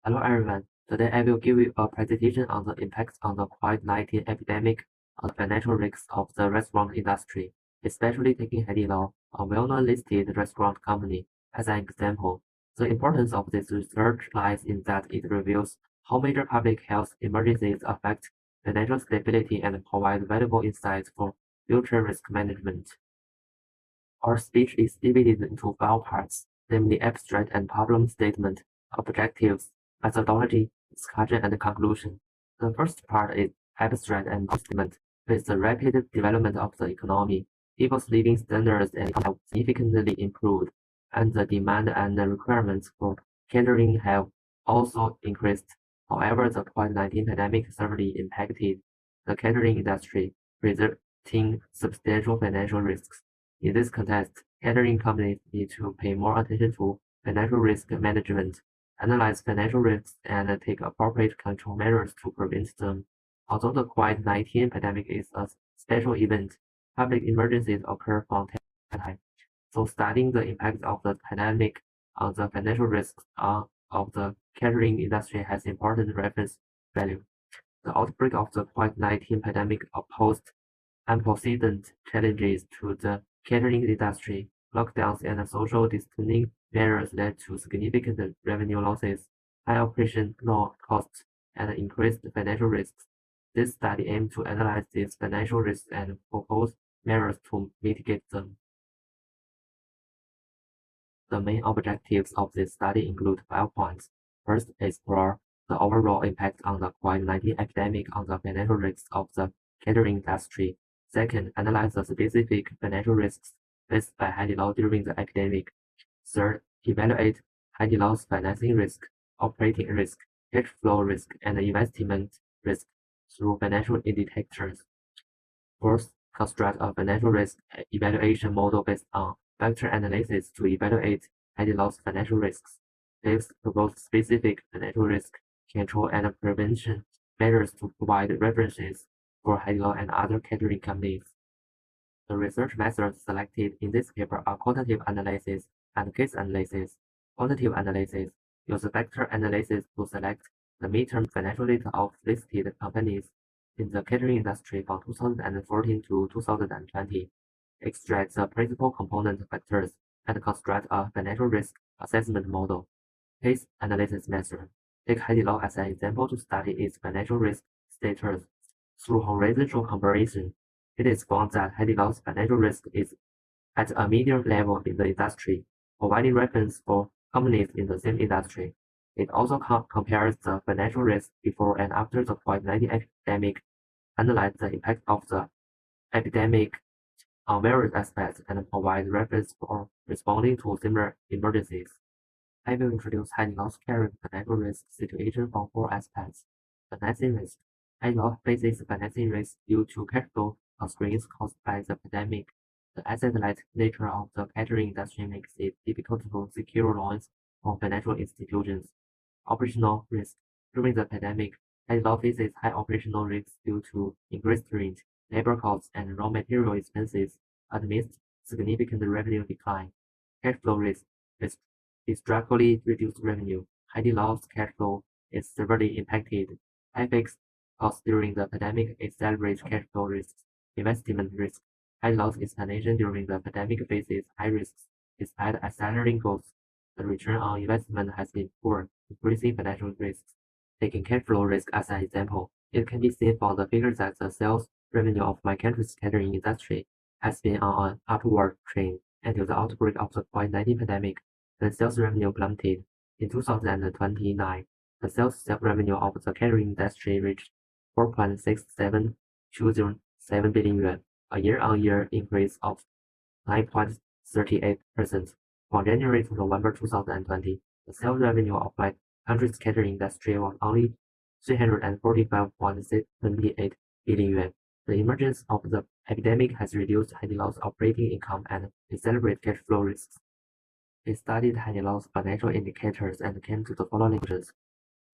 Hello everyone, today I will give you a presentation on the impacts on the COVID-19 epidemic on the financial risks of the restaurant industry, especially taking Haidilao, a well-known listed restaurant company, as an example. The importance of this research lies in that it reveals how major public health emergencies affect financial stability and provide valuable insights for future risk management. Our speech is divided into 5 parts, namely abstract and problem statement, objectives, methodology, discussion, and conclusion. The first part is abstract and statement. With the rapid development of the economy, people's living standards and income have significantly improved, and the demand and the requirements for catering have also increased. However, the COVID-19 pandemic severely impacted the catering industry, presenting substantial financial risks. In this context, catering companies need to pay more attention to financial risk management, analyze financial risks, and take appropriate control measures to prevent them. Although the COVID-19 pandemic is a special event, public emergencies occur from time to time. So studying the impact of the pandemic on the financial risks of the catering industry has important reference value. The outbreak of the COVID-19 pandemic posed unprecedented challenges to the catering industry. Lockdowns and social distancing measures led to significant revenue losses, high operational costs, and increased financial risks. This study aimed to analyze these financial risks and propose measures to mitigate them. The main objectives of this study include 5 points. First, explore the overall impact on the COVID-19 epidemic on the financial risks of the catering industry. Second, analyze the specific financial risks faced by Haidilao during the epidemic. Third, evaluate Haidilao's financing risk, operating risk, cash flow risk, and investment risk through financial indicators. Fourth, construct a financial risk evaluation model based on factor analysis to evaluate Haidilao's financial risks. Fifth, propose specific financial risk control and prevention measures to provide references for Haidilao and other catering companies. The research methods selected in this paper are quantitative analysis and case analysis. Quantitative analysis uses factor analysis to select the midterm financial data of listed companies in the catering industry from 2014 to 2020, extract the principal component factors, and construct a financial risk assessment model. Case analysis method. Take Haidilao as an example to study its financial risk status. Through horizontal comparison, it is found that Haidilao's financial risk is at a medium level in the industry, providing reference for companies in the same industry. It also compares the financial risk before and after the COVID-19 epidemic, analyze the impact of the epidemic on various aspects, and provide reference for responding to similar emergencies. I will introduce Haidilao's current financial risk situation from 4 aspects. Financing risk. Haidilao faces financing risk due to cash flow constraints caused by the pandemic. The asset-light nature of the catering industry makes it difficult to secure loans from financial institutions. Operational risk. During the pandemic, Haidilao faces high operational risks due to increased rent, labor costs, and raw material expenses amidst significant revenue decline. Cash flow risk. With structurally reduced revenue, Haidilao's cash flow is severely impacted. High fixed costs during the pandemic accelerate cash flow risks. Investment risk. Haidilao's expansion during the pandemic faces high risks. Despite accelerating growth, the return on investment has been poor, increasing financial risks. Taking cash flow risk as an example, it can be seen from the figure that the sales revenue of my country's catering industry has been on an upward trend until the outbreak of the COVID-19 pandemic. The sales revenue plummeted. In 2029, the sales revenue of the catering industry reached 4.67207 billion yuan, a year-on-year increase of 9.38%. From January to November 2020, the sales revenue of my country's catering industry was only 345.78 billion yuan. The emergence of the epidemic has reduced Haidilao's operating income and accelerated cash flow risks. We studied Haidilao's financial indicators and came to the following conclusions.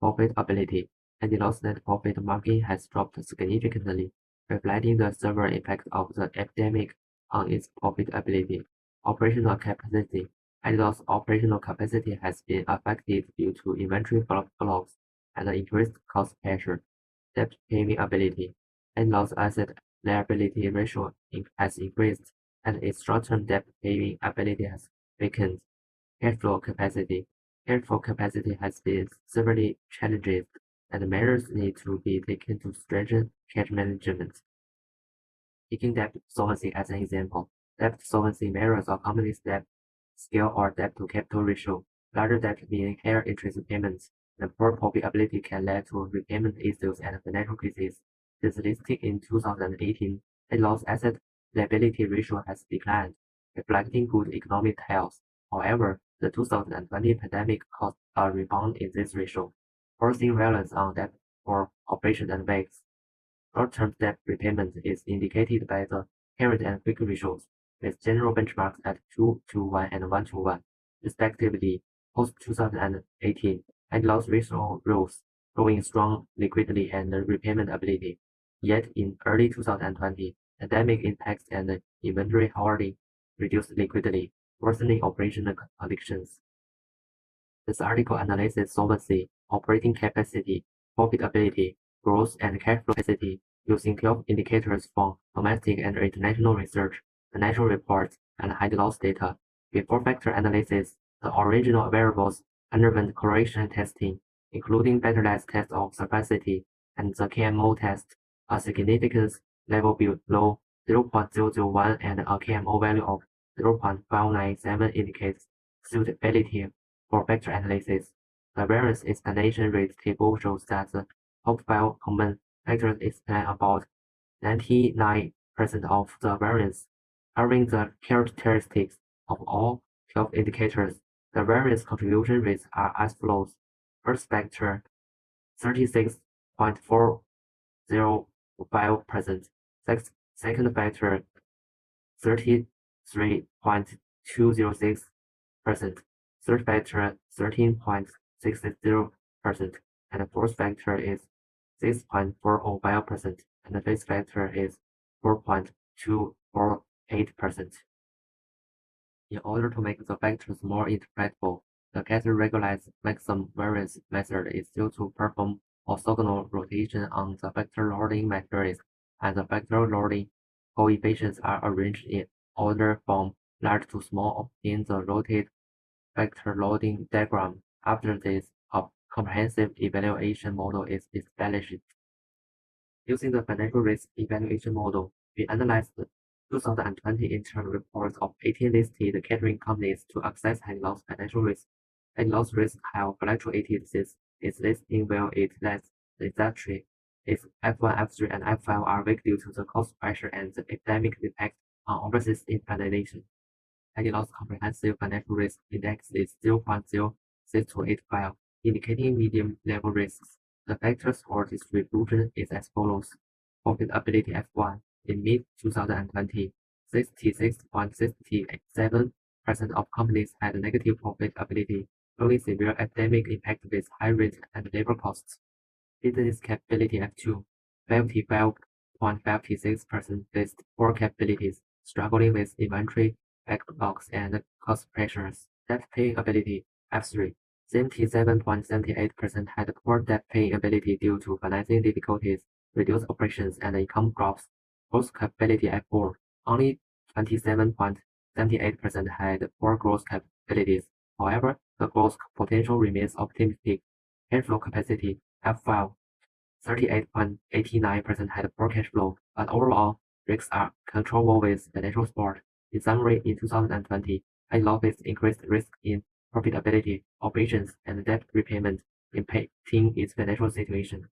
Profitability. Haidilao's net profit margin has dropped significantly, reflecting the severe impact of the epidemic on its profitability. Operational capacity. Adidas's operational capacity has been affected due to inventory blocks and increased cost pressure. Debt paying ability. Adidas's asset liability ratio has increased, and its short-term debt paying ability has weakened. Cash flow capacity. Cash flow capacity has been severely challenged, and measures need to be taken to strengthen cash management. Taking debt solvency as an example, debt solvency measures a company's debt scale or debt-to-capital ratio. Larger debt meaning higher interest payments, and poor profitability can lead to repayment issues and financial crises. Since listing in 2018, Adidas's asset liability ratio has declined, reflecting good economic health. However, the 2020 pandemic caused a rebound in this ratio, forcing reliance on debt for operation and banks. Short-term debt repayment is indicated by the current and quick ratios, with general benchmarks at 2:1 and 1:1, respectively. Post-2018, Adidas's ratio rose, showing strong liquidity and repayment ability. Yet in early 2020, pandemic impacts and inventory hoarding reduced liquidity, worsening operational conditions. This article analyzes solvency, operating capacity, profitability, growth, and cash flow capacity using 12 indicators from domestic and international research, financial reports, and Adidas's data. Before factor analysis, the original variables underwent correlation testing, including Betterless test of surpacity and the KMO test. A significance level below 0.001 and a KMO value of 0.597 indicates suitability for factor analysis. The variance explanation rate table shows that the top 5 common factors explain about 99% of the variance. Covering the characteristics of all 12 indicators, the variance contribution rates are as follows. First factor, 36.405%. Second factor, 33.206%. Third factor 13.60%, and the fourth factor is 6.405%, and the fifth factor is 4.248%. In order to make the factors more interpretable, the gather-regularized maximum variance method is used to perform orthogonal rotation on the factor loading matrix, and the factor loading coefficients are arranged in order from large to small in the rotated factor loading diagram. After this, a comprehensive evaluation model is established. Using the financial risk evaluation model, we analyzed the 2020 interim reports of 18 listed catering companies to assess Adidas's financial risk. Adidas's risks have fluctuated since its listing, while it lags the industry. Its F1, F3, and F5 are weak due to the cost pressure and the epidemic impact on overseas implementation. Adidas's comprehensive financial risk index is 0.06285, indicating medium-level risks. The factors for distribution is as follows. Profitability F1 in mid-2020, 66.67% of companies had negative profitability, showing severe epidemic impact with high rent and labor costs. Business capability F2, 55.56% with poor capabilities, struggling with inventory backlogs and cost pressures. Debt paying ability F3, 77.78% had poor debt paying ability due to financing difficulties, reduced operations, and income drops. Growth capability F4, only 27.78% had poor growth capabilities. However, the growth potential remains optimistic. Cash flow capacity F5, 38.89% had poor cash flow, but overall, risks are controllable with financial support. In summary, in 2020, Adidas faced increased risk in profitability, operations, and debt repayment, impacting its financial situation.